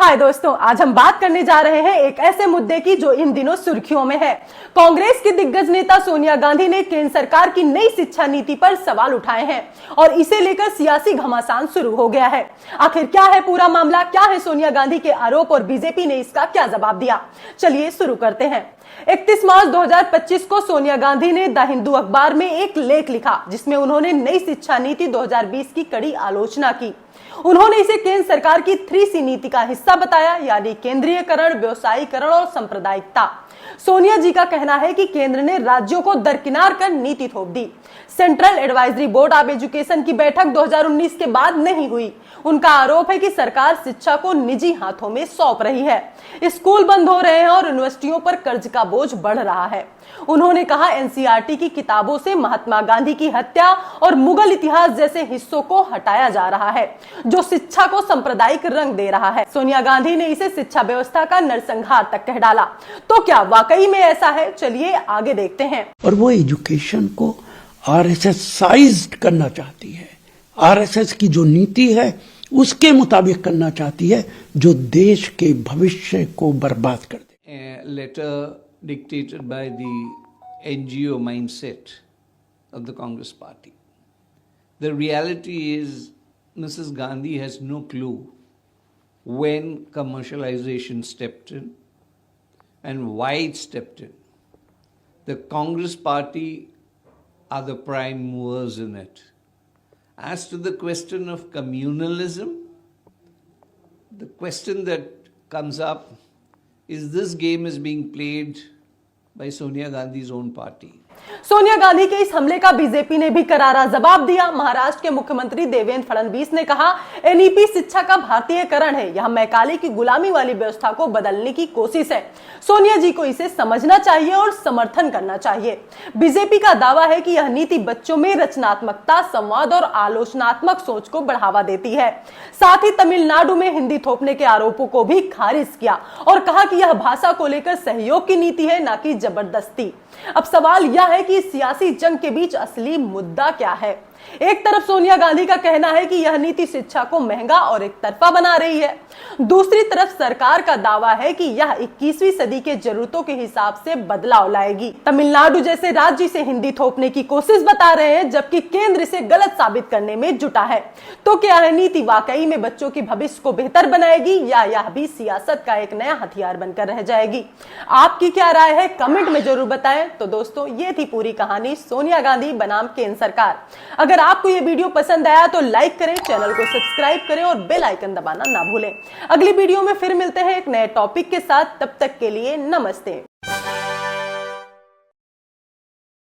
हाय दोस्तों, आज हम बात करने जा रहे हैं एक ऐसे मुद्दे की जो इन दिनों सुर्खियों में है। कांग्रेस की दिग्गज नेता सोनिया गांधी ने केंद्र सरकार की नई शिक्षा नीति पर सवाल उठाए हैं और इसे लेकर सियासी घमासान शुरू हो गया है। आखिर क्या है पूरा मामला, क्या है सोनिया गांधी के आरोप और बीजेपी ने इसका क्या जवाब दिया, चलिए शुरू करते हैं। 31 मार्च 2025 को सोनिया गांधी ने द हिंदू अखबार में एक लेख लिखा जिसमें उन्होंने नई शिक्षा नीति 2020 की कड़ी आलोचना की। उन्होंने इसे केंद्र सरकार की 3C नीति का हिस्सा बताया, यानी केंद्रीयकरण, व्यवसायीकरण और सांप्रदायिकता। सोनिया जी का कहना है कि केंद्र ने राज्यों को दरकिनार कर नीति थोप दी। Central advisory board of education की बैठक 2019 के बाद नहीं हुई। उनका आरोप है कि सरकार शिक्षा को निजी हाथों में सौंप रही है। स्कूल बंद हो रहे हैं और यूनिवर्सिटियों पर कर्ज का बोझ बढ़ रहा है। उन्होंने कहा, एनसीईआरटी की किताबों से महात्मा गांधी की हत्या और मुगल इतिहास जैसे हिस्सों को हटाया जा रहा है, जो शिक्षा को सांप्रदायिक रंग दे रहा है। सोनिया गांधी ने इसे शिक्षा व्यवस्था का नरसंहार तक कह डाला। तो क्या वाकई में ऐसा है? चलिए आगे देखते हैं। और वो एजुकेशन को आरएसएसाइज्ड करना चाहती है, आरएसएस की जो नीति है उसके मुताबिक करना चाहती है, जो देश के भविष्य को बर्बाद कर दे। Letter dictated by the NGO mindset of the Congress party. The reality is Mrs. Gandhi has no clue when commercialization stepped in and why it stepped in. The Congress party are the prime movers in it. As to the question of communalism, the question that comes up is this game is being played by Sonia Gandhi's own party. Sonia Gandhi के इस हमले का BJP ने भी करारा जवाब दिया। महाराष्ट्र के मुख्यमंत्री देवेंद्र फडणवीस ने कहा, एनईपी शिक्षा का भारतीयकरण है, यह मैकाले की गुलामी वाली व्यवस्था को बदलने की कोशिश है। सोनिया जी को इसे समझना चाहिए और समर्थन करना चाहिए। बीजेपी का दावा है कि यह नीति बच्चों में रचनात्मकता, संवाद और आलोचनात्मक सोच को बढ़ावा देती है। साथ ही तमिलनाडु में हिंदी थोपने के आरोपों को भी खारिज किया और कहा कि यह भाषा को लेकर सहयोग की नीति है, न कि जबरदस्ती। अब सवाल यह है कि सियासी जंग के बीच असली मुद्दा क्या है। एक तरफ सोनिया गांधी का कहना है कि यह नीति शिक्षा को महंगा और एक तरफा बना रही है। दूसरी तरफ सरकार का दावा है कि यह 21वीं सदी के जरूरतों के हिसाब से बदलाव लाएगी। तमिलनाडु जैसे राज्य से हिंदी थोपने की कोशिश बता रहे हैं, जबकि केंद्र इसे गलत साबित करने में जुटा है। तो क्या यह नीति वाकई में बच्चों के भविष्य को बेहतर बनाएगी या यह भी सियासत का एक नया हथियार बनकर रह जाएगी? आपकी क्या राय है, कमेंट में जरूर बताएं। तो दोस्तों, ये थी पूरी कहानी सोनिया गांधी बनाम केंद्र सरकार। अगर आपको ये वीडियो पसंद आया तो लाइक करें, चैनल को सब्सक्राइब करें और बेल आइकन दबाना ना भूलें। अगली वीडियो में फिर मिलते हैं एक नए टॉपिक के साथ। तब तक के लिए नमस्ते।